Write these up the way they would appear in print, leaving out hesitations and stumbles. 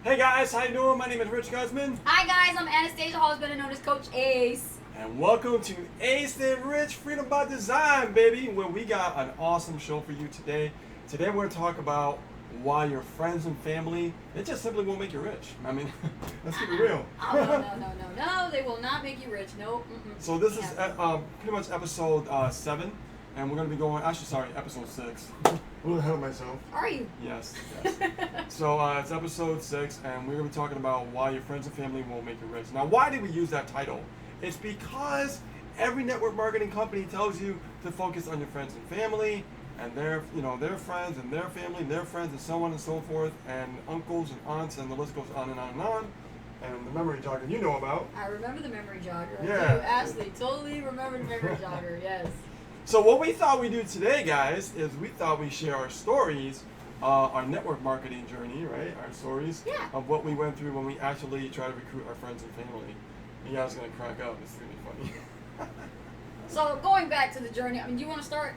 Hey guys, how you doing? My name is Rich Guzman. Hi guys, I'm Anastasia Hall, better known as Coach Ace. And welcome to Ace and Rich Freedom by Design, baby, where we got an awesome show for you today. Today we're going to talk about why your friends and family, it just simply won't make you rich. I mean, let's keep it real. Oh, no, they will not make you rich. Nope. So this is pretty much episode 7, and we're going to be going, episode 6. A little ahead of myself. Are you? Yes. So it's episode 6, and we're going to be talking about why your friends and family won't make you rich. Now, why did we use that title? It's because every network marketing company tells you to focus on your friends and family, and their friends and their family and their friends and so on and so forth, and uncles and aunts, and the list goes on and on and on. And the memory jogger you know about. I remember the memory jogger. Yeah. You Ashley totally remember the memory jogger, yes. So what we thought we'd do today, guys, is we thought we'd share our stories, our network marketing journey, right? Our stories of what we went through when we actually try to recruit our friends and family. You guys are going to crack up. It's going to be funny. So going back to the journey, do you want to start?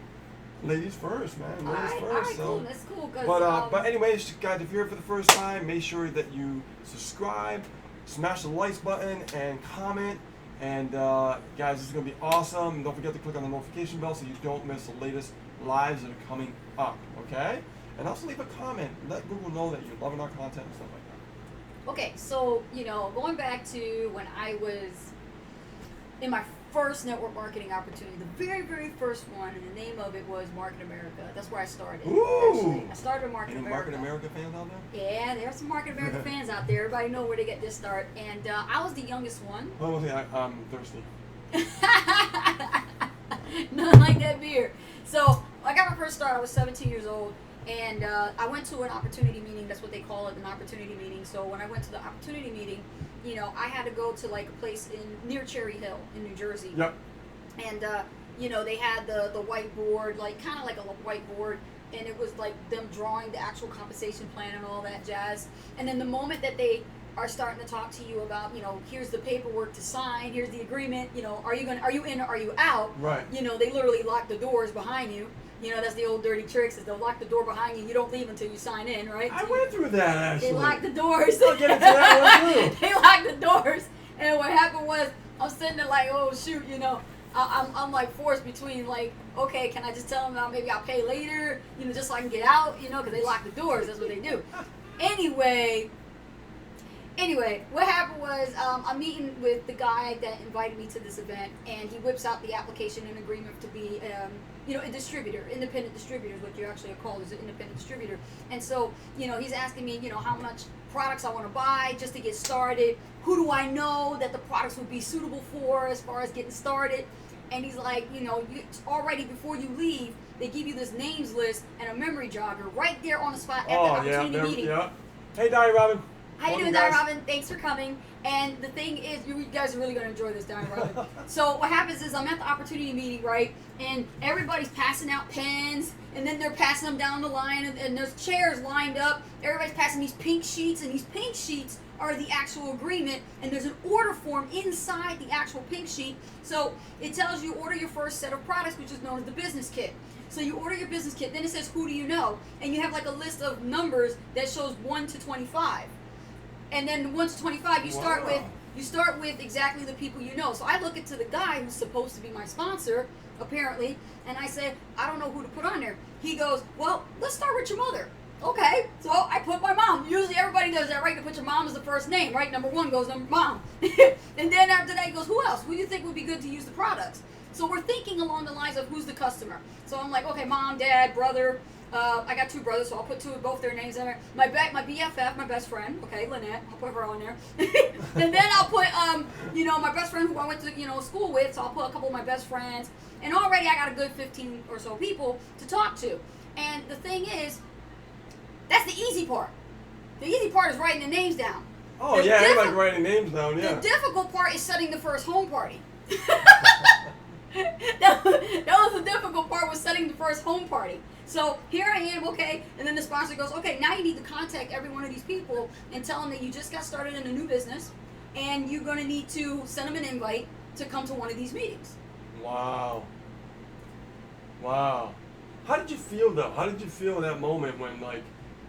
Ladies first, man. Ladies first. All right, so. cool. That's cool. But anyways, guys, if you're here for the first time, make sure that you subscribe, smash the likes button, and comment. And guys, this is going to be awesome. And don't forget to click on the notification bell so you don't miss the latest lives that are coming up, okay? And also leave a comment. Let Google know that you're loving our content and stuff like that. Okay, so, going back to when I was in my first network marketing opportunity, the very, very first one, and the name of it was Market America. That's where I started. Ooh! Actually. I started with Market Any America. Market America fans out there? Yeah, there are some Market America fans out there. Everybody know where to get this start. And I was the youngest one. One more thing, I'm thirsty. Nothing like that beer. So I got my first start. I was 17 years old. And I went to an opportunity meeting. That's what they call it, an opportunity meeting. So when I went to the opportunity meeting, I had to go to like a place near Cherry Hill in New Jersey. Yep. And they had the whiteboard, like kind of like a whiteboard, and it was like them drawing the actual compensation plan and all that jazz. And then the moment that they are starting to talk to you about, here's the paperwork to sign, here's the agreement, are you in or are you out? Right. They literally lock the doors behind you. That's the old dirty tricks, is they'll lock the door behind you. You don't leave until you sign in, right? I went through that, actually. They lock the doors. I'll get into that one, too. They locked the doors. And what happened was, I'm sitting there like, oh, shoot, I'm like forced between like, okay, can I just tell them now maybe I'll pay later, just so I can get out, because they lock the doors. That's what they do. Anyway, what happened was I'm meeting with the guy that invited me to this event, and he whips out the application and agreement to be, a distributor, independent distributor is what you actually are called, is an independent distributor. And so, he's asking me, how much products I want to buy just to get started. Who do I know that the products would be suitable for as far as getting started? And he's like, already before you leave, they give you this names list and a memory jogger right there on the spot at the opportunity meeting. Yeah. Hey, Diane Robin. How you doing, Diane Robin? Thanks for coming. And the thing is, you guys are really going to enjoy this, Diane Robin. So what happens is I'm at the opportunity meeting, right? And everybody's passing out pens, and then they're passing them down the line, and there's chairs lined up. Everybody's passing these pink sheets, and these pink sheets are the actual agreement, and there's an order form inside the actual pink sheet. So it tells you order your first set of products, which is known as the business kit. So you order your business kit, then it says who do you know, and you have like a list of numbers that shows 1 to 25. And then 1 to 25, you start with exactly the people you know. So I look into the guy who's supposed to be my sponsor, apparently, and I said, I don't know who to put on there. He goes, well, let's start with your mother. Okay, so I put my mom. Usually everybody does that, right? To put your mom as the first name, right? Number 1 goes mom. And then after that, he goes, who else? Who do you think would be good to use the products? So we're thinking along the lines of who's the customer. So I'm like, okay, mom, dad, brother. I got 2 brothers, so I'll put both their names in there. My BFF, my best friend, okay, Lynette, I'll put her on there. And then I'll put, my best friend who I went to, school with, so I'll put a couple of my best friends. And already I got a good 15 or so people to talk to. And the thing is, that's the easy part. The easy part is writing the names down. Oh, yeah, I like writing names down, yeah. The difficult part is setting the first home party. that was the difficult part, was setting the first home party. So here I am, okay, and then the sponsor goes, okay, now you need to contact every one of these people and tell them that you just got started in a new business, and you're going to need to send them an invite to come to one of these meetings. Wow. How did you feel, though? How did you feel in that moment when, like,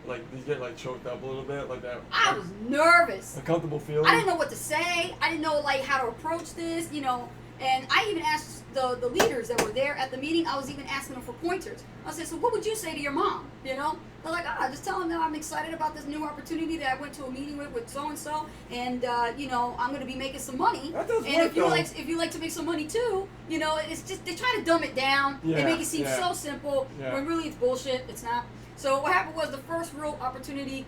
Like, did you get like choked up a little bit, like that? I was nervous. Uncomfortable feeling. I didn't know what to say. I didn't know like how to approach this, And I even asked the leaders that were there at the meeting. I was even asking them for pointers. I said, so what would you say to your mom? They're like, just tell them that I'm excited about this new opportunity that I went to a meeting with so and so, and I'm going to be making some money. That does and work, if you like to make some money too, it's just they try to dumb it down. They make it seem so simple when really it's bullshit. It's not. So what happened was the first real opportunity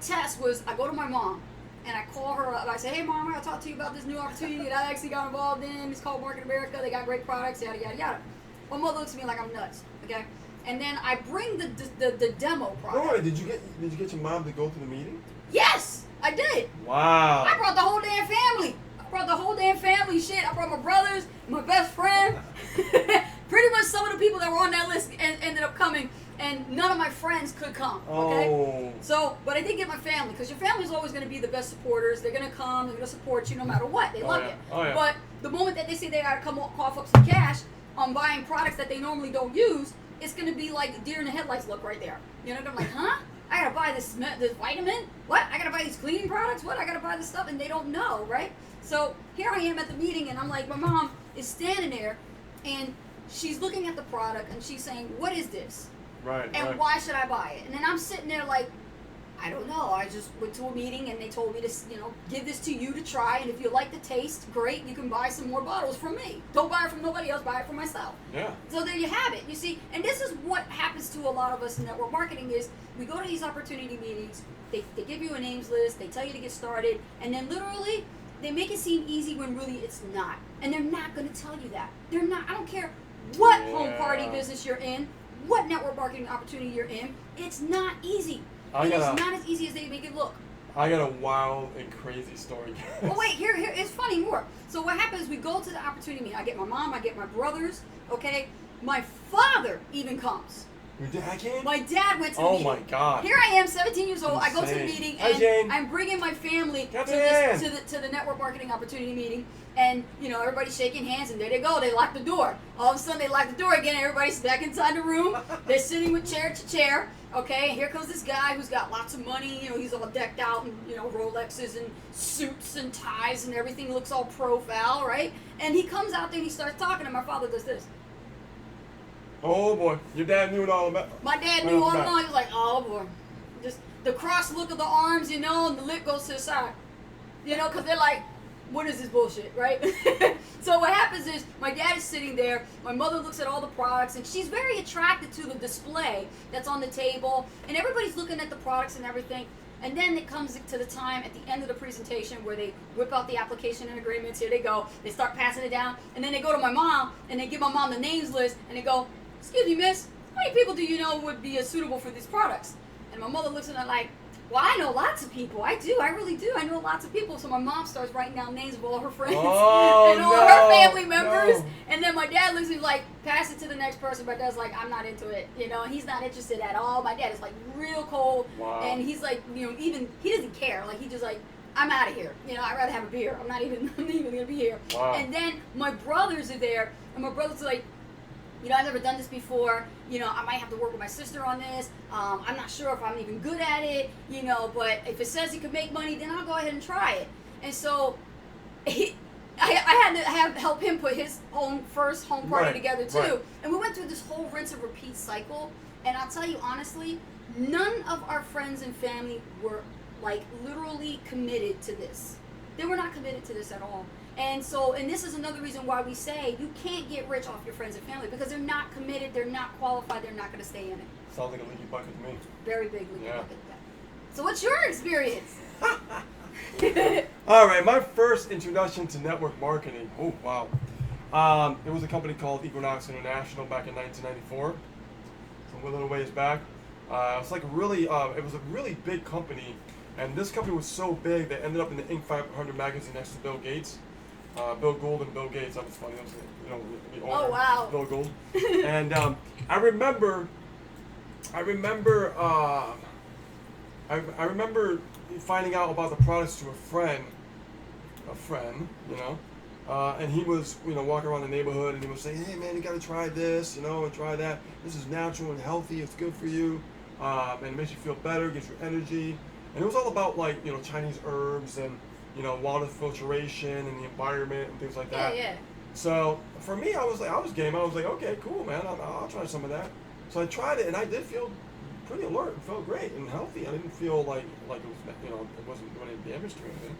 test was I go to my mom. And I call her up. I say, hey, Mom, I got to talk to you about this new opportunity that I actually got involved in. It's called Market America. They got great products, yada, yada, yada. My mother looks at me like I'm nuts, okay? And then I bring the demo product. No, did you get your mom to go to the meeting? Yes, I did. Wow. I brought the whole damn family. Shit. I brought my brothers, my best friend. Pretty much some of the people that were on that list ended up coming. And none of my friends could come, okay? Oh. So, but I did get my family, because your family's always going to be the best supporters. They're going to come, they're going to support you no matter what. They love you. Oh, yeah. But the moment that they say they got to come cough up some cash on buying products that they normally don't use, it's going to be like deer in the headlights look right there. They're like, huh? I got to buy this vitamin? What? I got to buy these cleaning products? What? I got to buy this stuff? And they don't know, right? So here I am at the meeting, and I'm like, my mom is standing there, and she's looking at the product, and she's saying, what is this? Right. And why should I buy it? And then I'm sitting there like, I don't know. I just went to a meeting and they told me to, give this to you to try. And if you like the taste, great. You can buy some more bottles from me. Don't buy it from nobody else. Buy it from myself. Yeah. So there you have it. You see, and this is what happens to a lot of us in network marketing is we go to these opportunity meetings. They give you a names list. They tell you to get started. And then literally they make it seem easy when really it's not. And they're not going to tell you that. They're not. I don't care what home party business you're in. What network marketing opportunity you're in, it's not easy. It's not as easy as they make it look. I got a wild and crazy story. Well, wait, here, it's funny more. So what happens, we go to the opportunity meeting. I get my mom, I get my brothers, okay? My father even comes. Your dad came? My dad went to the meeting. Oh my God. Here I am, 17 years old. Insane. I go to the meeting, Hi, and Jane. I'm bringing my family to the network marketing opportunity meeting. And, everybody's shaking hands, and there they go. They lock the door. All of a sudden, they lock the door again. Everybody's back inside the room. They're sitting with chair to chair. Okay, and here comes this guy who's got lots of money. He's all decked out in, Rolexes and suits and ties and everything looks all profile, right? And he comes out there and he starts talking, and my father does this. Oh boy, your dad knew it all about. My dad knew all along. He was like, oh boy, just the cross look of the arms, and the lip goes to the side, because they're like, what is this bullshit, right? So what happens is my dad is sitting there, my mother looks at all the products, and she's very attracted to the display that's on the table, and everybody's looking at the products and everything. And then it comes to the time at the end of the presentation where they whip out the application and agreements. Here they go. They start passing it down, and then they go to my mom, and they give my mom the names list, and they go, excuse me, miss, how many people do you know would be suitable for these products? And my mother looks at her like, well, I know lots of people. I really do. I know lots of people. So my mom starts writing down names of all her friends and all her family members. No. And then my dad looks at me like, pass it to the next person. My dad's like, I'm not into it. He's not interested at all. My dad is like real cold. Wow. And he's like, even, he doesn't care. Like, he just like, I'm out of here. I'd rather have a beer. I'm not even going to be here. Wow. And then my brothers are there. And my brothers are like, I've never done this before. I might have to work with my sister on this. I'm not sure if I'm even good at it, but if it says he can make money, then I'll go ahead and try it. And so I had to help him put his own first home party together too. Right. And we went through this whole rinse and repeat cycle. And I'll tell you honestly, none of our friends and family were like literally committed to this. They were not committed to this at all. And this is another reason why we say you can't get rich off your friends and family, because they're not committed, they're not qualified, they're not going to stay in it. Sounds like a leaky bucket to me. Very big leaky bucket. So what's your experience? All right, my first introduction to network marketing. Oh, wow. It was a company called Equinox International back in 1994. So a little ways back. It's like really, it was a really big company. And this company was so big, they ended up in the Inc. 500 magazine next to Bill Gates. Bill Gould and Bill Gates. That was funny. That was, the owner, oh wow. Bill Gould. And I remember finding out about the products to a friend, and he was, walking around the neighborhood, and he was saying, hey man, you got to try this, and try that. This is natural and healthy. It's good for you. and it makes you feel better, gives you energy. And it was all about like Chinese herbs and water filtration and the environment and things like that. Yeah. So for me, I was game. I was like, okay, cool, man. I'll try some of that. So I tried it, and I did feel pretty alert and felt great and healthy. I didn't feel like it was it wasn't doing any damage to anything.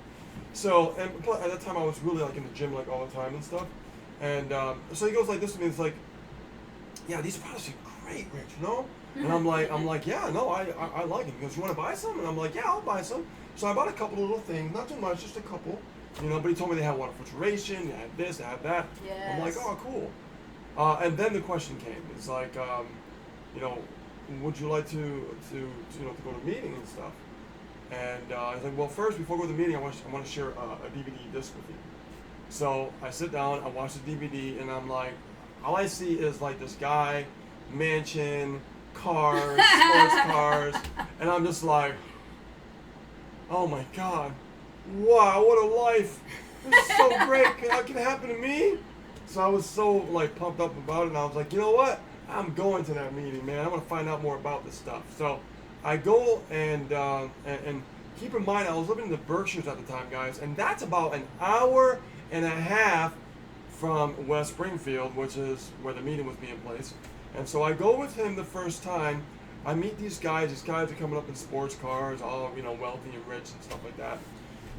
So and at that time I was really like in the gym like all the time and stuff. And so he goes like this to me. It's like, yeah, these products are great, Rich. And I'm like, yeah, no, I like it. He goes, you want to buy some? And I'm like, yeah, I'll buy some. So I bought a couple of little things, not too much, just a couple. But he told me they had water filtration, they had this, they had that. Yes. I'm like, oh, cool. And then the question came. It's like, would you like to go to a meeting and stuff? And he's like, well, first, before we go to the meeting, I want to share a DVD disc with you. So I sit down, I watch the DVD, and I'm like, all I see is like this guy, mansion, cars, sports cars, and I'm just like, oh my God, wow, what a life! This is so great. Can it happen to me? So I was so like pumped up about it, and I was like, you know what? I'm going to that meeting, man. I want to find out more about this stuff. So I go and keep in mind I was living in the Berkshires at the time, guys, and that's about an hour and a half from West Springfield, which is where the meeting was being placed. And so I go with him the first time. I meet these guys. These guys are coming up in sports cars, all wealthy and rich and stuff like that.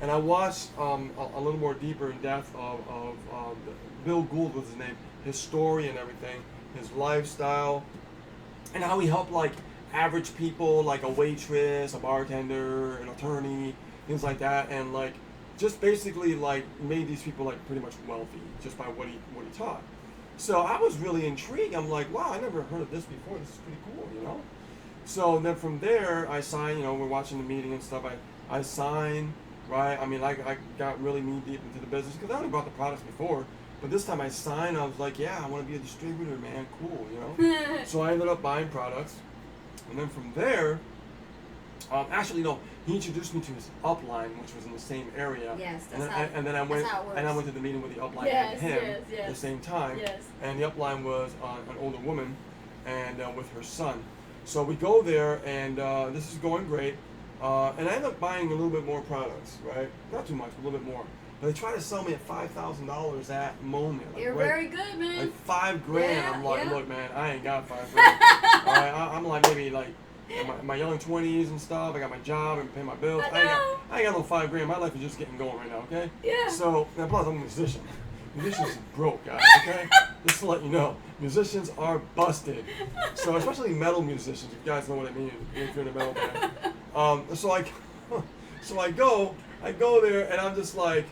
And I watched a little more deeper in depth of Bill Gould was his name, his story and everything, his lifestyle, and how he helped like average people, like a waitress, a bartender, an attorney, things like that, and like just basically like made these people like pretty much wealthy just by what he taught. So I was really intrigued. I'm like, wow, I never heard of this before. This is pretty cool, So then from there, I signed. We're watching the meeting and stuff. I signed, right? I mean, I got really knee deep into the business because I only bought the products before. But this time I signed. I was like, yeah, I want to be a distributor, man. Cool, So I ended up buying products, and then from there, actually no, he introduced me to his upline, which was in the same area. Yes, and then I went to the meeting with the upline and him at the same time. Yes. And the upline was an older woman, and with her son. So we go there, and this is going great. And I end up buying a little bit more products, right? Not too much, but a little bit more. But they try to sell me at $5,000 that moment. Like, You're very good, man. Like $5,000. Yeah, I'm like, yeah. Look, man, I ain't got $5,000. All right, I'm like maybe like in my young 20s and stuff. I got my job and pay my bills. I ain't got no $5,000. My life is just getting going right now, okay? Yeah. So, and plus I'm a musician. Musicians are broke, guys, okay? Just to let you know, musicians are busted. So, especially metal musicians, if you guys know what I mean, if you're in a metal band. So I go there, and I'm just like,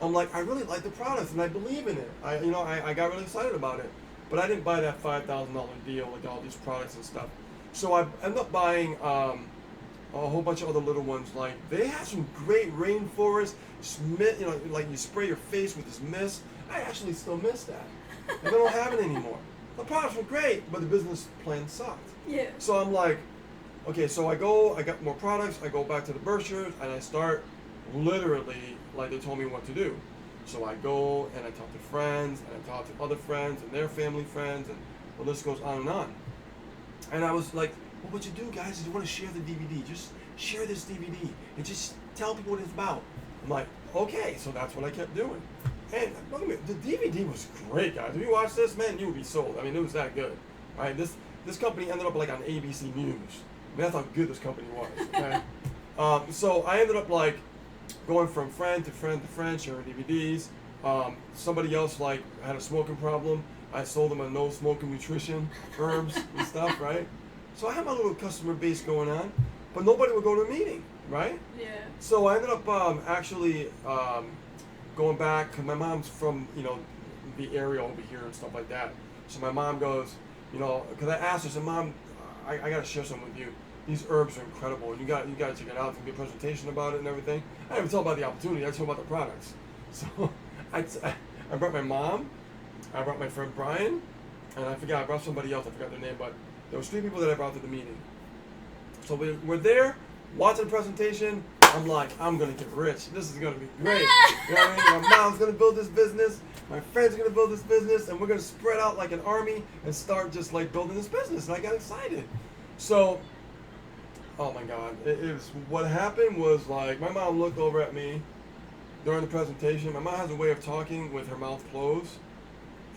I really like the product, and I believe in it. I got really excited about it. But I didn't buy that $5,000 deal with all these products and stuff. So I ended up buying a whole bunch of other little ones. Like, they have some great rainforest, like you spray your face with this mist. I actually still miss that. And they don't have it anymore. The products were great, but the business plan sucked. Yeah. So I'm like, okay, so I got more products, I go back to the Berkshires, and I start literally like they told me what to do. So I go and I talk to friends, and I talk to other friends and their family friends, and the list goes on and on. And I was like, well, what you do, guys, is you want to share the DVD. Just share this DVD and just tell people what it's about. I'm like, okay, so that's what I kept doing. And look at me, the DVD was great, guys. If you watch this, man, you would be sold. I mean, it was that good. All right, this company ended up like on ABC News. I mean, that's how good this company was. Okay. So I ended up like going from friend to friend to friend, sharing DVDs. Somebody else like had a smoking problem. I sold them a no smoking nutrition, herbs and stuff, right? So I had my little customer base going on, but nobody would go to a meeting, right? Yeah. So I ended up actually going back, because my mom's from, the area over here and stuff like that. So my mom goes, because I asked her, I said, Mom, I got to share something with you. These herbs are incredible. You got to check it out. It's a presentation about it and everything. I didn't even tell about the opportunity. I told about the products. So I brought my mom, I brought my friend Brian, and I brought somebody else. I forgot their name, but there was 3 people that I brought to the meeting. So we're there, watching the presentation. I'm like, I'm going to get rich. This is going to be great. You know what I mean? My mom's going to build this business. My friends are going to build this business. And we're going to spread out like an army and start just like building this business. And I got excited. So Oh my God! It was what happened was like my mom looked over at me during the presentation. My mom has a way of talking with her mouth closed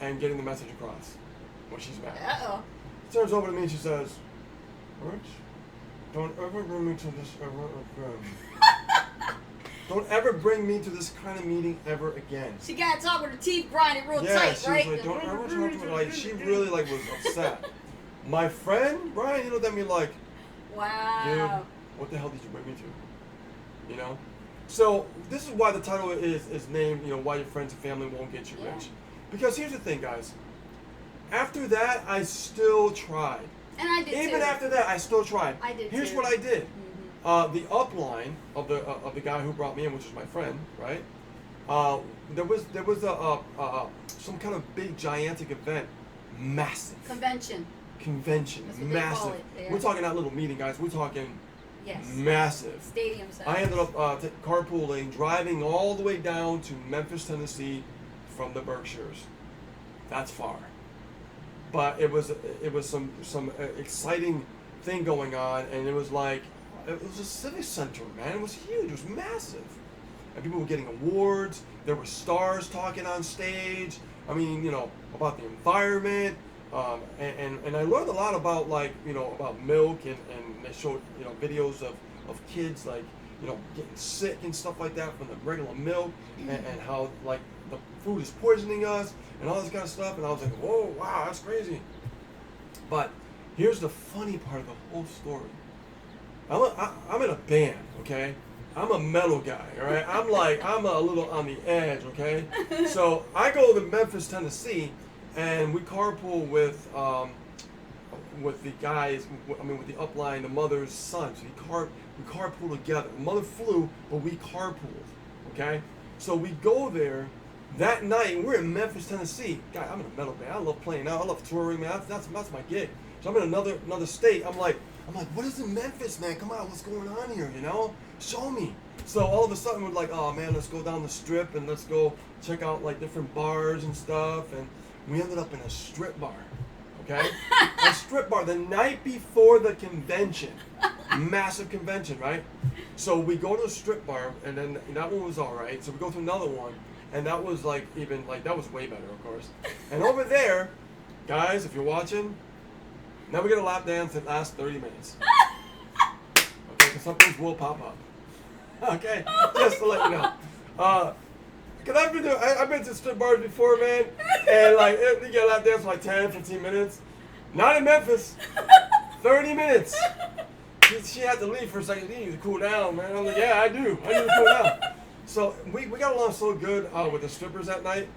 and getting the message across when she's mad. Uh-oh. She turns over to me and she says, "Rich, don't ever bring me to this ever again. Don't ever bring me to this kind of meeting ever again." She got to talk with her teeth grinding real Yeah, tight, she right? was like, "Don't ever talk to me." Like she really like was upset. My friend Brian, you looked at me like, Wow. "Dude, what the hell did you bring me to?" You know. So this is why the title is named, Why Your Friends and Family Won't Get You Yeah. Rich. Because here's the thing, guys. After that, I still tried. And I did Even too. after that, I still tried. I did Here's too. what I did. Mm-hmm. The upline of the guy who brought me in, which is my friend, right? There was some kind of big gigantic event, massive Convention. convention, That's what they massive. call it there. We're talking not little meeting, guys. We're talking Yes. massive. Stadium size. I ended up carpooling, driving all the way down to Memphis, Tennessee, from the Berkshires. That's far, but it was some exciting thing going on, and it was a civic center, man. It was huge. It was massive, and people were getting awards. There were stars talking on stage. I mean, about the environment. And I learned a lot about about milk, and they showed videos of kids getting sick and stuff like that from the regular milk, and how the food is poisoning us and all this kind of stuff. And I was like, whoa, wow, that's crazy. But here's the funny part of the whole story. I'm in a band, okay? I'm a metal guy, all right? I'm a little on the edge, okay? So I go to Memphis, Tennessee, and we carpool with the guys. With the upline, the mother's son. So we carpool together. The mother flew, but we carpooled. Okay, so we go there that night. We're in Memphis, Tennessee. God, I'm in a metal band. I love playing out. I love touring, man. That's my gig. So I'm in another state. I'm like, what is in Memphis, man? Come on, what's going on here? Show me. So all of a sudden we're like, oh man, let's go down the strip and let's go check out different bars and stuff. And we ended up in a strip bar, okay? A strip bar the night before the convention. Massive convention, right? So we go to a strip bar, and then that one was all right. So we go to another one, and that was that was way better, of course. And over there, guys, if you're watching, never get a lap dance that lasts 30 minutes. Okay, because some things will pop up. Okay, just to let you know. Cause I've been to strip bars before, man, and you get a lap dance for 10, 15 minutes. Not in Memphis. 30 minutes. She had to leave for a second. You need to cool down, man. I'm like, yeah, I do. I need to cool down. So we got along so good with the strippers that night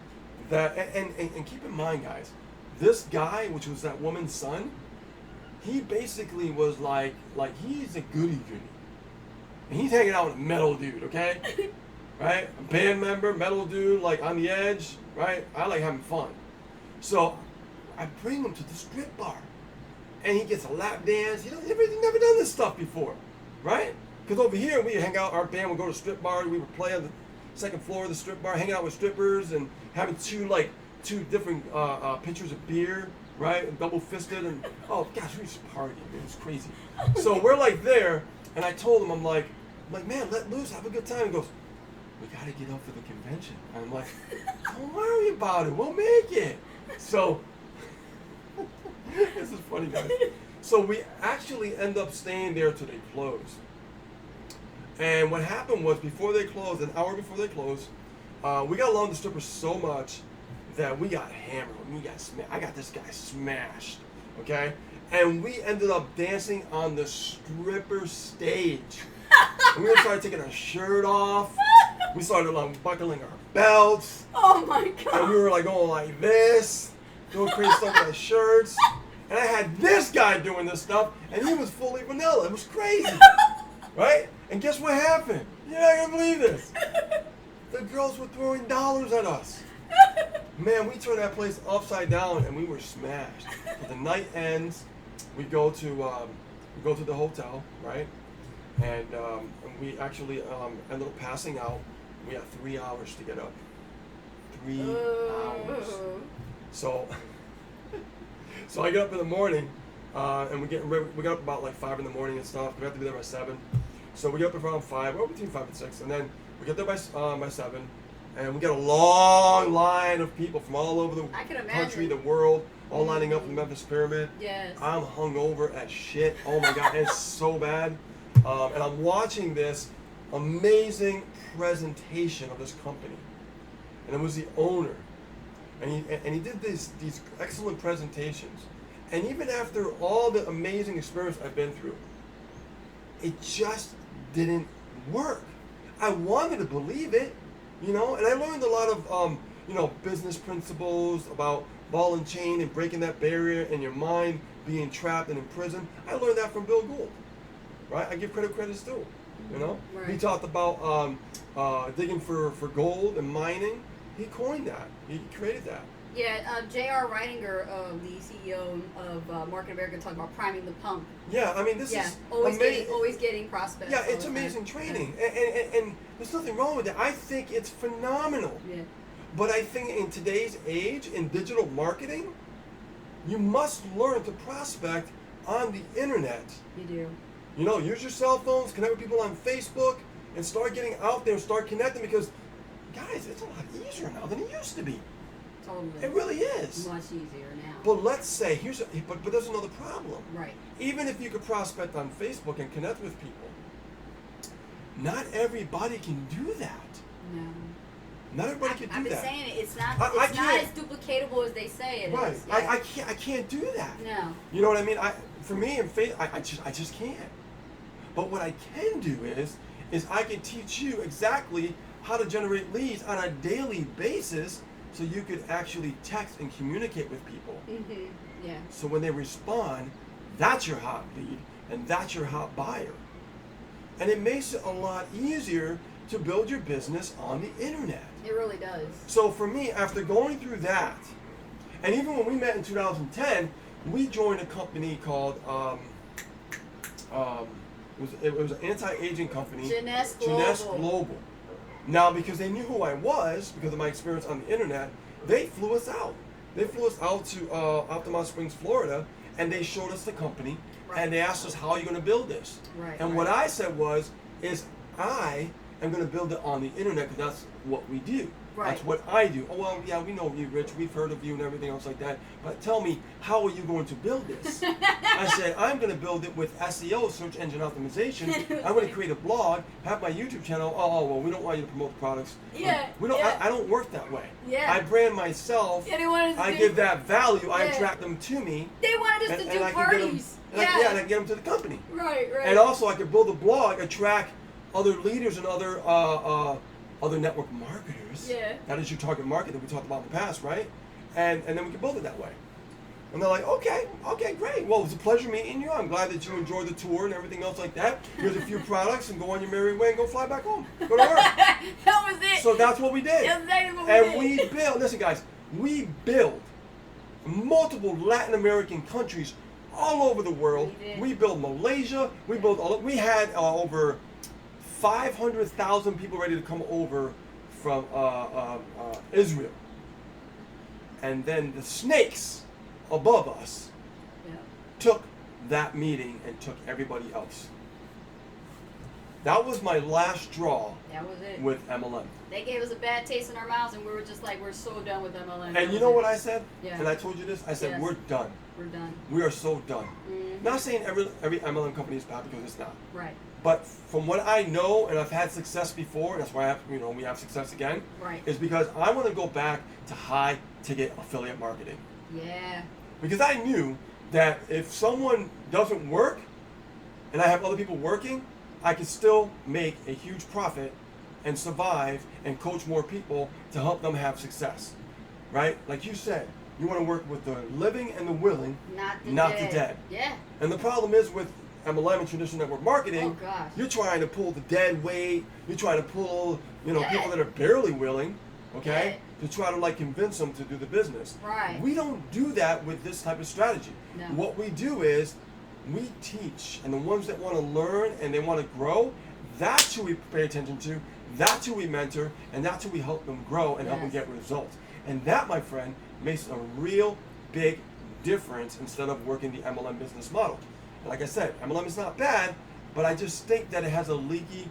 that and keep in mind, guys, this guy, which was that woman's son, he basically was he's a goody. And he's hanging out with a metal dude, okay? Right? A band member, metal dude, on the edge, right? I like having fun. So I bring him to the strip bar. And he gets a lap dance. He's never done this stuff before, right? Because over here, we hang out, our band would go to strip bars. We would play on the second floor of the strip bar, hanging out with strippers and having two different pitchers of beer, right? Double fisted. And oh gosh, we used to party, man. It was crazy. So we're there, and I told him, I'm like, man, let loose, have a good time. He goes, we got to get up for the convention. And I'm like, don't worry about it. We'll make it. So, this is funny, guys. So we actually end up staying there till they close. And what happened was, before they closed, an hour before they closed, we got along the strippers so much that we got hammered. I got this guy smashed, okay? And we ended up dancing on the stripper stage. And we started taking our shirt off. We started buckling our belts. Oh my God. And we were going like this, doing crazy stuff with our shirts. And I had this guy doing this stuff, and he was fully vanilla. It was crazy, right? And guess what happened? You're not gonna believe this. The girls were throwing dollars at us. Man, we turned that place upside down, and we were smashed. But the night ends. We go to the hotel, right? And we actually ended up passing out. We had 3 hours to get up. 3 hours. So I get up in the morning, And we got up about like 5 in the morning and stuff. We have to be there by 7. So we get up around 5, or between 5 and 6, and then we get there by 7, and we get a long line of people from all over the country, the world, all lining up in the Memphis Pyramid. Yes. I'm hungover as shit. Oh my God, it's so bad. And I'm watching this amazing presentation of this company, and it was the owner, and he did these excellent presentations. And even after all the amazing experience I've been through, it just didn't work. I wanted to believe it, and I learned a lot of, business principles about ball and chain and breaking that barrier in your mind, being trapped and in prison. I learned that from Bill Gould, right? I give credit's due, Right. He talked about digging for gold and mining. He coined that. He created that. Yeah, J.R. Reidinger, the CEO of Market America, talked about priming the pump. Yeah, I mean, this is always getting prospects. Yeah, it's amazing training, and there's nothing wrong with it. I think it's phenomenal. Yeah. But I think in today's age, in digital marketing, you must learn to prospect on the internet. You do. Use your cell phones, connect with people on Facebook, and start getting out there and start connecting, because, guys, it's a lot easier now than it used to be. Totally. It really is. Much easier now. But let's say, but there's another problem. Right. Even if you could prospect on Facebook and connect with people, not everybody can do that. No. Not everybody can do that. I've been saying it. It's not. I It's not as duplicatable as they say it right. is. I can't do that. No. You know what I mean? For me in faith, I just can't. But what I can do is I can teach you exactly how to generate leads on a daily basis, so you could actually text and communicate with people. Mm-hmm. Yeah. So when they respond, that's your hot lead and that's your hot buyer. And it makes it a lot easier to build your business on the internet. It really does. So for me, after going through that, and even when we met in 2010, we joined a company called it was an anti-aging company. Jeunesse Global. Now, because they knew who I was, because of my experience on the internet, they flew us out. They flew us out to Altamont Springs, Florida, and they showed us the company, Right. and they asked us, how are you going to build this? Right. And what I said is I am going to build it on the internet, because that's what we do. Right. That's what I do. Oh, well, yeah, we know you, Rich. We've heard of you and everything else like that. But tell me, how are you going to build this? I said, I'm going to build it with SEO, search engine optimization. I'm going to create a blog, have my YouTube channel. Oh, well, we don't want you to promote the products. Yeah. We don't. Yeah. I don't work that way. Yeah. I brand myself. Yeah, they wanted us I to give that value. I Yeah. attract them to me. They wanted us to do I can get them. parties. And I can get them to the company. Right. Right. And also, I could build a blog, attract other leaders and other network marketers. Yeah. That is your target market that we talked about in the past, right? And then we can build it that way. And they're like, okay, great. Well, it was a pleasure meeting you. I'm glad that you enjoyed the tour and everything else like that. Here's a few products, and go on your merry way and go fly back home. Go to work. That was it. So that's what we did. That's exactly what And we did. we built, listen guys, we built multiple Latin American countries all over the world. We did. We built Malaysia. We had over 500,000 people ready to come over from Israel. And then the snakes above us Yeah. took that meeting and took everybody else. That was my last straw That was it. with MLM. They gave us a bad taste in our mouths, and we were just like, we're so done with MLM. And you know what I said? Yeah. And I told you this? I said, Yes. we're done. We're done. We are so done. Mhm. Not saying every MLM company is bad, because it's not. Right. But from what I know, and I've had success before, that's why we have success again, Right. is because I want to go back to high ticket affiliate marketing. Yeah. Because I knew that if someone doesn't work, and I have other people working, I can still make a huge profit and survive and coach more people to help them have success. Right? Like you said, you want to work with the living and the willing, Not the dead. Yeah. And the problem is with MLM and traditional network marketing, Oh gosh. you're trying to pull the dead weight, you're trying to pull, Yeah. people that are barely willing, okay, to try to convince them to do the business. Right. We don't do that with this type of strategy. No. What we do is we teach, and the ones that want to learn and they want to grow, that's who we pay attention to, that's who we mentor, and that's who we help them grow and help them Yes. get results. And that, my friend, makes a real big difference instead of working the MLM business model. And like I said, MLM is not bad, but I just think that it has a leaky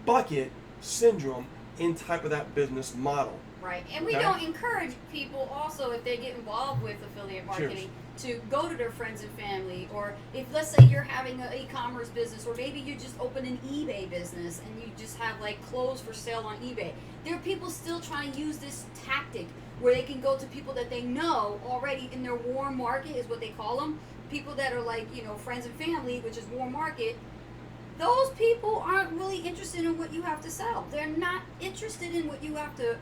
bucket syndrome in type of that business model. Right, and we don't encourage people also, if they get involved with affiliate marketing, to go to their friends and family, or if, let's say, you're having an e-commerce business, or maybe you just open an eBay business and you just have like clothes for sale on eBay. There are people still trying to use this tactic where they can go to people that they know already in their warm market, is what they call them. People that are like, friends and family, which is warm market. Those people aren't really interested in what you have to sell. They're not interested in what you have to,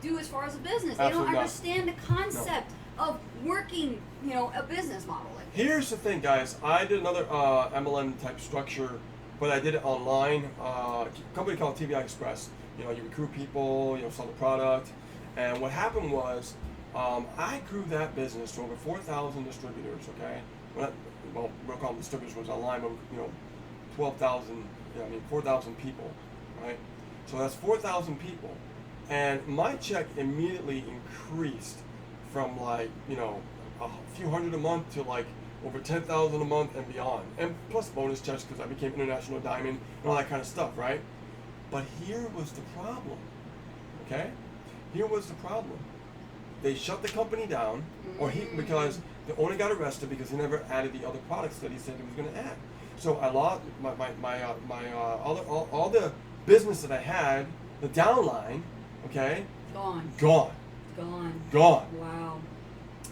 do as far as a business. They don't understand the concept of working, a business model like this. Here's the thing, guys. I did another MLM type structure, but I did it online. A company called TBI Express. You recruit people, sell the product. And what happened was, I grew that business to over 4,000 distributors, okay? We'll call them distributors, was online, but, 4,000 people, right? So that's 4,000 people. And my check immediately increased from like, a few hundred a month to like over 10,000 a month and beyond. And plus bonus checks because I became International Diamond and all that kind of stuff, right? But here was the problem, okay? Here was the problem. They shut the company down, because the owner got arrested because he never added the other products that he said he was going to add. So I lost all the business that I had, the downline, okay? Gone. Wow.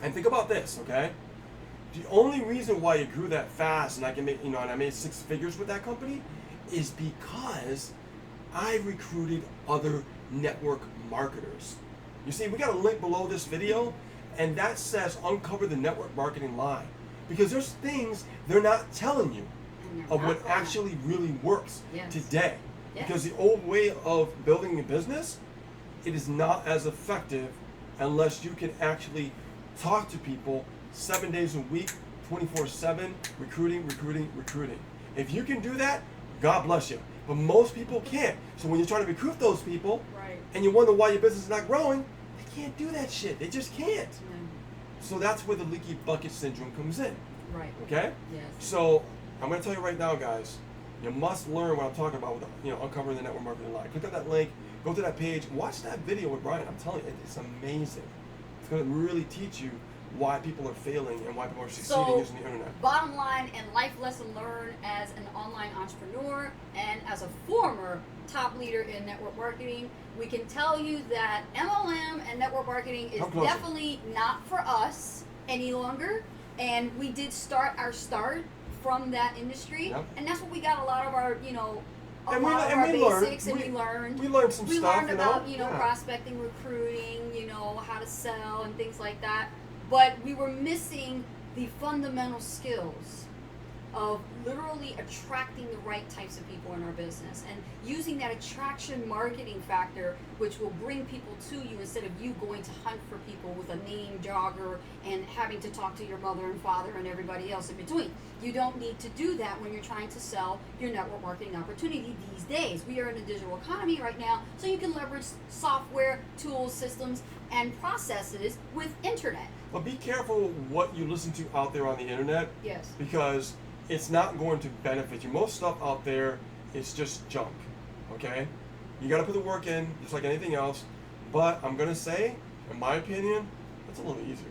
And think about this, okay? The only reason why it grew that fast and I can make, and I made 6 figures with that company is because I recruited other network marketers. You see, we got a link below this video, and that says uncover the network marketing lie. Because there's things they're not telling you of what actually really works today. Because the old way of building a business, it is not as effective unless you can actually talk to people 7 days a week, 24/7, recruiting. If you can do that, God bless you. But most people can't. So when you're trying to recruit those people, and you wonder why your business is not growing, they can't do that shit. They just can't. So that's where the leaky bucket syndrome comes in. Right. Okay? Yes. So I'm going to tell you right now, guys, you must learn what I'm talking about with, uncovering the network marketing lie. Click on that link, go to that page, watch that video with Brian. I'm telling you, it's amazing. It's going to really teach you why people are failing and why people are succeeding using the internet. Bottom line and life lesson learned as an online entrepreneur and as a former top leader in network marketing, we can tell you that MLM and network marketing is definitely not for us any longer. And we did start from that industry, and that's what we got a lot of our, basics, and we learned. We learned some stuff. We learned about, prospecting, recruiting, how to sell and things like that. But we were missing the fundamental skills of literally attracting the right types of people in our business and using that attraction marketing factor, which will bring people to you instead of you going to hunt for people with a name jogger and having to talk to your mother and father and everybody else in between. You don't need to do that when you're trying to sell your network marketing opportunity these days. We are in a digital economy right now, so you can leverage software, tools, systems, and processes with internet. But be careful what you listen to out there on the internet. Yes. Because it's not going to benefit you. Most stuff out there is just junk, okay? You got to put the work in, just like anything else. But I'm going to say, in my opinion, it's a little easier.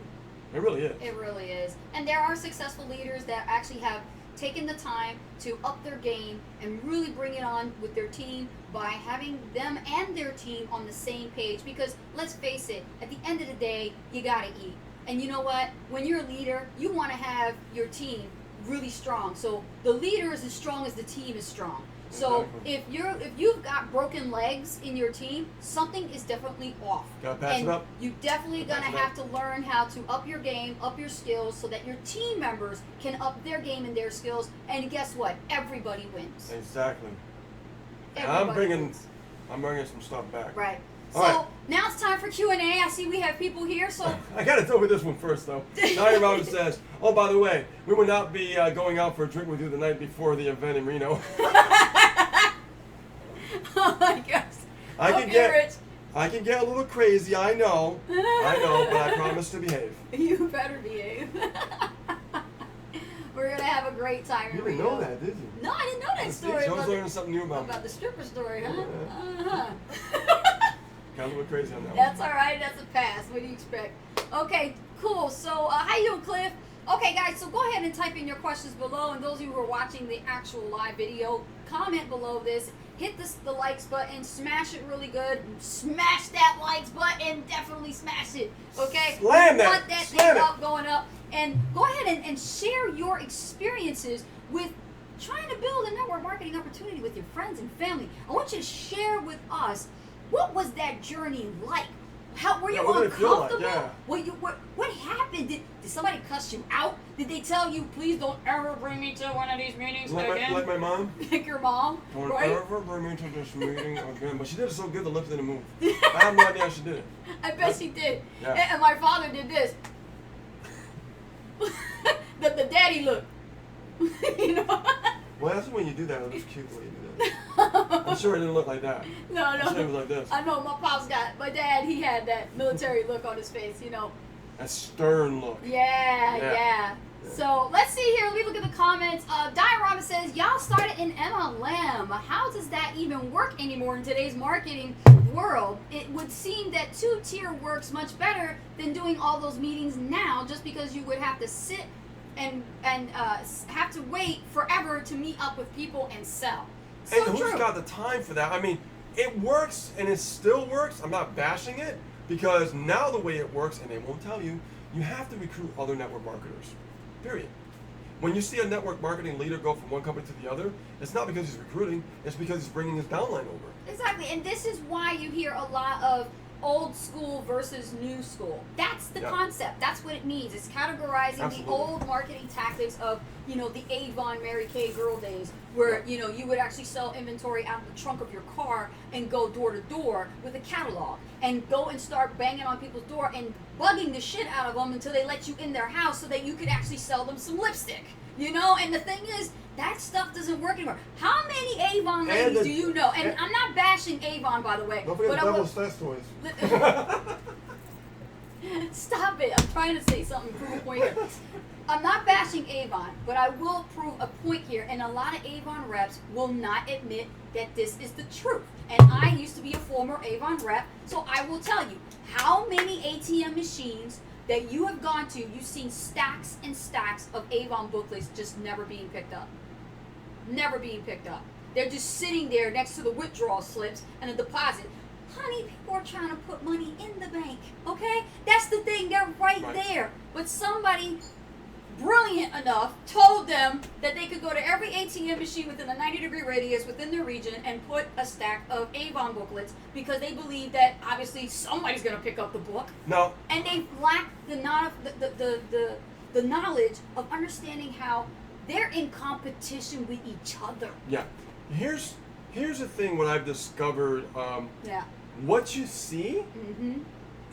It really is. It really is. And there are successful leaders that actually have taken the time to up their game and really bring it on with their team by having them and their team on the same page. Because let's face it, at the end of the day, you got to eat. And you know what? When you're a leader, you want to have your team really strong. So the leader is as strong as the team is strong. So if you've got broken legs in your team, something is definitely off. Gotta pass it up. You definitely gonna have to learn how to up your game, up your skills, so that your team members can up their game and their skills. And guess what? Everybody wins. Exactly. Everybody I'm bringing wins. some stuff back. Right. All So right. now it's time for Q&A. I see we have people here, so I got to deal with this one first, though. Diane Robbins says, "Oh, by the way, we will not be going out for a drink with you the night before the event in Reno." oh my gosh. I can get a little crazy, I know, but I promise to behave. You better behave. We're gonna have a great time. You didn't know that, did you? No, I didn't know that story. I was learning something new about the stripper story, huh? Yeah. Got a little crazy on that That's one. all right. That's a pass. What do you expect? Okay, cool. So, how you doing, Cliff? Okay, guys. So go ahead and type in your questions below, and those of you who are watching the actual live video, comment below this. Hit the likes button, smash it really good. Smash that likes button, definitely smash it. Okay? Slam We that. want that Slam thing it. up, going up. And go ahead and share your experiences with trying to build a network marketing opportunity with your friends and family. I want you to share with us, what was that journey like? How were you what did it feel like? uncomfortable? Yeah. What happened? Did somebody cuss you out? Did they tell you, please don't ever bring me to one of these meetings again? Like my mom? Like your mom, Don't right? ever bring me to this meeting again. But she did it so good, the lips didn't move. I have no idea how she did it. I bet she did. Yeah. And my father did this. the daddy look. You know? Well, that's when you do that. It looks cute when you do that. I'm sure it didn't look like that. No. I'm sure it was like this. I know my dad, he had that military look on his face, you know. That stern look. Yeah. So let's see here. Let me look at the comments. Diorama says, y'all started in MLM. How does that even work anymore in today's marketing world? It would seem that 2-tier works much better than doing all those meetings now, just because you would have to sit and have to wait forever to meet up with people and sell. So And who's true. got the time for that? I mean, it works and it still works. I'm not bashing it, because now the way it works, and they won't tell you, you have to recruit other network marketers. Period. When you see a network marketing leader go from one company to the other, it's not because he's recruiting, it's because he's bringing his downline over. Exactly, and this is why you hear a lot of old school versus new school. That's the concept. That's what it means. It's categorizing Absolutely. the old marketing tactics of, the Avon Mary Kay girl days, where you would actually sell inventory out of the trunk of your car and go door to door with a catalog and go and start banging on people's door and bugging the shit out of them until they let you in their house so that you could actually sell them some lipstick. And the thing is, that stuff doesn't work anymore. How many Avon ladies do you know? And I'm not bashing Avon, by the way. Don't forget but Devil's Sex Toys. Stop it. I'm trying to say something, prove a point here. I'm not bashing Avon, but I will prove a point here. And a lot of Avon reps will not admit that this is the truth. And I used to be a former Avon rep, so I will tell you, how many ATM machines that you have gone to, you've seen stacks and stacks of Avon booklets just never being picked up. Never being picked up. They're just sitting there next to the withdrawal slips and a deposit. Honey, people are trying to put money in the bank, okay? That's the thing, they're right there. But somebody brilliant enough told them that they could go to every ATM machine within a 90-degree radius within their region and put a stack of Avon booklets, because they believe that obviously somebody's going to pick up the book. No. And they lack the knowledge of understanding how they're in competition with each other. Yeah. Here's the thing. What I've discovered. What you see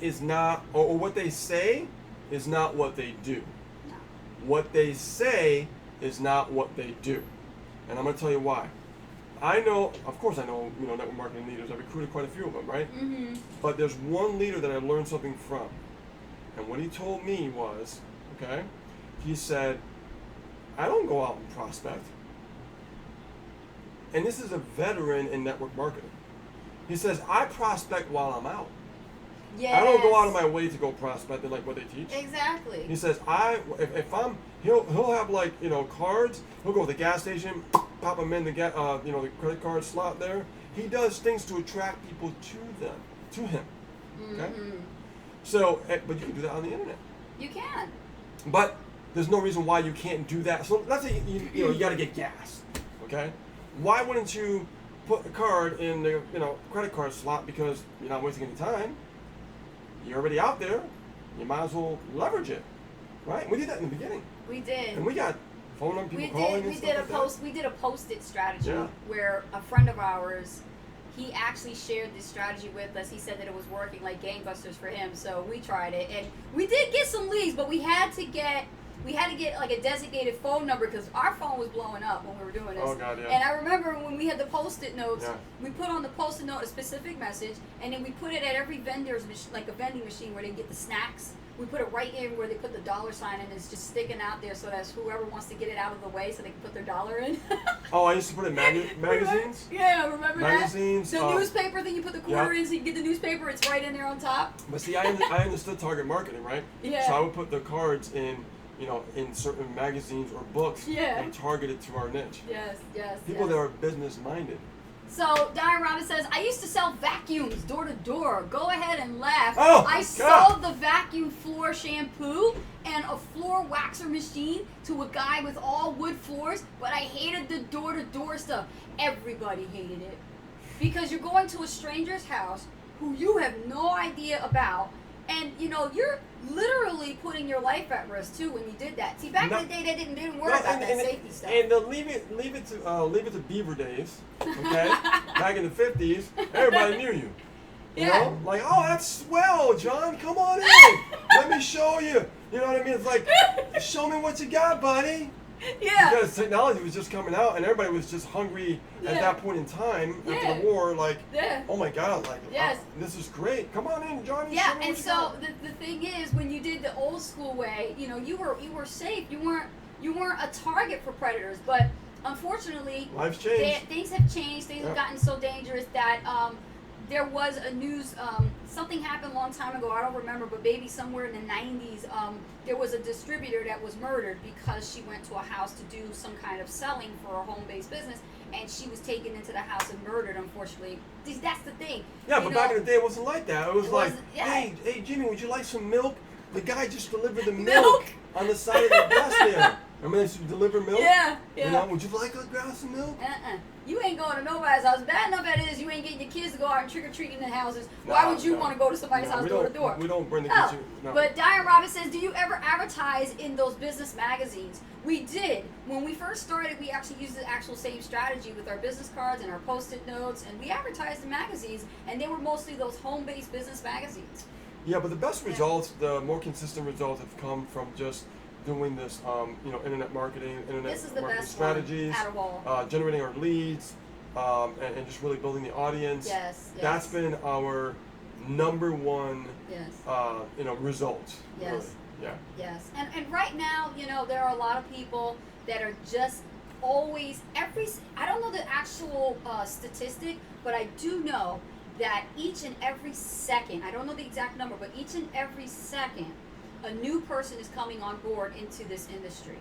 is not, or what they say is not what they do. No. What they say is not what they do. And I'm going to tell you why. Of course I know, network marketing leaders. I've recruited quite a few of them, right? Mm-hmm. But there's one leader that I learned something from. And what he told me was, he said, I don't go out and prospect. And this is a veteran in network marketing. He says, I prospect while I'm out. Yes. I don't go out of my way to go prospect like what they teach. Exactly. He says, he'll have cards. He'll go to the gas station, pop them in the the credit card slot there. He does things to attract people to him. Okay. Mm-hmm. So, but you can do that on the internet. You can. But there's no reason why you can't do that. So let's say you got to get gas. Okay. Why wouldn't you put a card in the credit card slot, because you're not wasting any time? You're already out there. You might as well leverage it, right? We did that in the beginning. We did. And we got phone number people calling. We did a Postage Strategy where a friend of ours, he actually shared this strategy with us. He said that it was working like gangbusters for him, so we tried it, and we did get some leads, but we had to get we had to get like a designated phone number because our phone was blowing up when we were doing this. Oh God, yeah. And I remember when we had the Post-it notes, Yeah. we put on the Post-it note a specific message, and then we put it at every vendor's like a vending machine where they get the snacks. We put it right in where they put the dollar sign, and it's just sticking out there so that whoever wants to get it out of the way so they can put their dollar in. Oh, I used to put it in magazines. Yeah, remember Magazines. that? The newspaper thing, you put the quarter Yep. in so you can get the newspaper, it's right in there on top. But see, I understood target marketing, right? Yeah. So I would put the cards in, in certain magazines or books Yeah. and target it to our niche. Yes, yes. People yes. that are business minded. So, Diane Robin says, I used to sell vacuums door to door. Go ahead and laugh. Oh, I God. sold the vacuum floor shampoo and a floor waxer machine to a guy with all wood floors, but I hated the door to door stuff. Everybody hated it. Because you're going to a stranger's house who you have no idea about, and you're literally putting your life at risk too when you did that. See, back in the day, they didn't worry about that safety stuff. And leave it to Beaver days, okay? Back in the 50s, everybody knew you. You know, like, oh, that's swell, John. Come on in. Let me show you. You know what I mean? It's like, show me what you got, buddy. Yeah. Because technology was just coming out, and everybody was just hungry at that point in time after the war. Like, oh my God, like, this is great. Come on in, Johnny. Yeah, and so the thing is, when you did the old school way, you were safe. You weren't a target for predators. But unfortunately, life's changed. Things have changed. Things have gotten so dangerous that there was a news. Something happened a long time ago. I don't remember, but maybe somewhere in the 90s, there was a distributor that was murdered because she went to a house to do some kind of selling for a home-based business, and she was taken into the house and murdered. Unfortunately, that's the thing. Yeah, but back in the day, it wasn't like that. It was like, hey, Jimmy, would you like some milk? The guy just delivered the milk on the side of the desk there. Remember they used to deliver milk? Yeah. Would you like a glass of milk? You ain't going to nobody's house. Bad enough that is, you ain't getting your kids to go out and trick-or-treating in houses. Why would you want to go to somebody's house door to door? We don't bring the kids. No. But Diane Robin says, do you ever advertise in those business magazines? We did. When we first started, we actually used the actual same strategy with our business cards and our Post-it notes, and we advertised in magazines, and they were mostly those home-based business magazines. Yeah, but the best results, the more consistent results have come from just doing this, internet marketing, marketing strategies, generating our leads, and just really building the audience. Yes. That's been our number one, result. Yes. Really. Yeah. Yes. And right now, there are a lot of people that are just always, I don't know the actual statistic, but I do know that each and every second, I don't know the exact number, but each and every second, a new person is coming on board into this industry,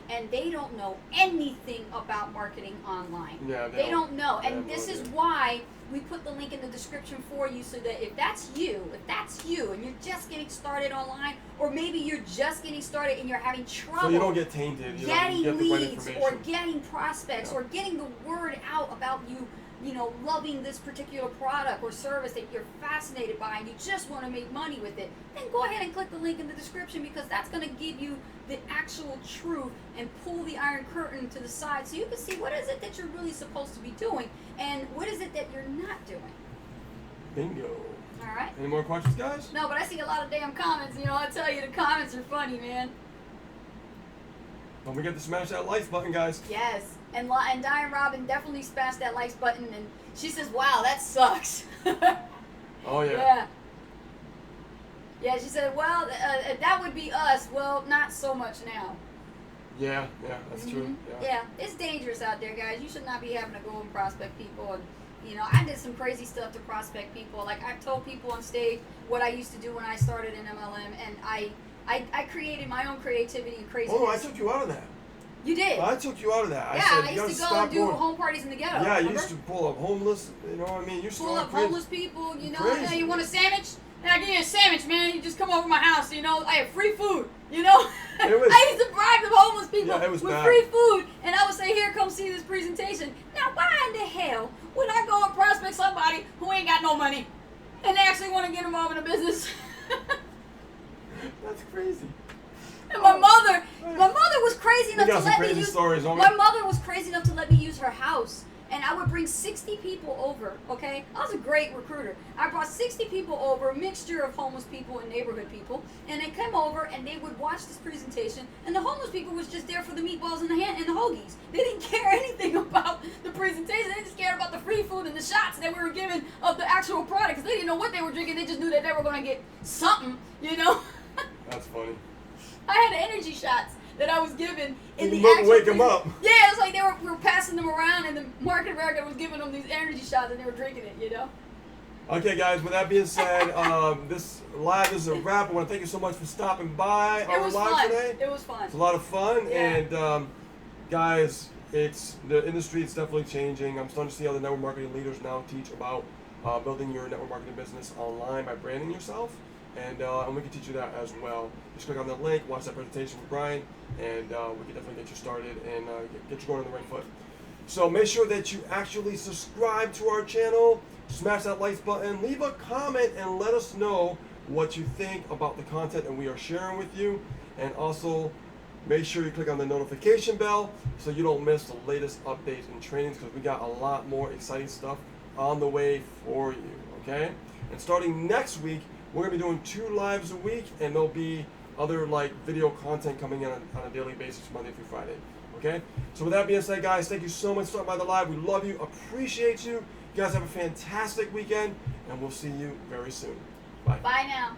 and they don't know anything about marketing online. Yeah, they don't know. And this is why we put the link in the description for you, so that if that's you, and you're just getting started online, or maybe you're just getting started and you're having trouble, so you don't get tainted, getting leads or getting prospects or getting the word out about you, loving this particular product or service that you're fascinated by, and you just want to make money with it, then go ahead and click the link in the description, because that's going to give you the actual truth and pull the iron curtain to the side so you can see what is it that you're really supposed to be doing and what is it that you're not doing. Bingo. All right. Any more questions, guys? No, but I see a lot of damn comments. I tell you, the comments are funny, man. Don't forget to smash that like button, guys. Yes. And Diane Robin definitely smashed that like button, and she says, wow, that sucks. Oh, yeah. Yeah, she said, well, that would be us. Well, not so much now. Yeah, that's true. Yeah, it's dangerous out there, guys. You should not be having to go and prospect people. And, I did some crazy stuff to prospect people. Like, I've told people on stage what I used to do when I started in MLM, and I created my own creativity and craziness. Oh, I took you out of that. You did? I took you out of that. I used to go and do home parties in the ghetto. Yeah, remember? You used to pull up homeless, you know what I mean? You pull up homeless people, Hey, you want a sandwich? Hey, I'll give you a sandwich, man. You just come over to my house, I have free food, I used to bribe the homeless people with free food, and I would say, here, come see this presentation. Now, why in the hell would I go and prospect somebody who ain't got no money and actually want to get involved in a business? That's crazy. And my mother was crazy enough to let me use. Stories, my mother was crazy enough to let me use her house and I would bring 60 people over, okay? I was a great recruiter. I brought 60 people over, a mixture of homeless people and neighborhood people, and they come over and they would watch this presentation, and the homeless people was just there for the meatballs and the hoagies. They didn't care anything about the presentation. They just cared about the free food and the shots that we were giving of the actual product, because they didn't know what they were drinking. They just knew that they were going to get something, you know? That's funny. I had energy shots that I was given in the You wake them up. Yeah, it was like we were passing them around, and the market America was giving them these energy shots, and they were drinking it, you know? Okay, guys, with that being said, this live is a wrap. I want to thank you so much for stopping by our live today. It was fun. It's a lot of fun. Yeah. And, guys, the industry is definitely changing. I'm starting to see how the network marketing leaders now teach about building your network marketing business online by branding yourself. And we can teach you that as well. Just click on the link, watch that presentation with Brian, and we can definitely get you started and get you going on the right foot. So make sure that you actually subscribe to our channel, smash that likes button, leave a comment, and let us know what you think about the content that we are sharing with you. And also, make sure you click on the notification bell so you don't miss the latest updates and trainings, because we got a lot more exciting stuff on the way for you, okay? And starting next week, we're going to be doing 2 lives a week, and there'll be other video content coming in on a daily basis, Monday through Friday. Okay? So with that being said, guys, thank you so much for stopping by the live. We love you, appreciate you. You guys have a fantastic weekend, and we'll see you very soon. Bye. Bye now.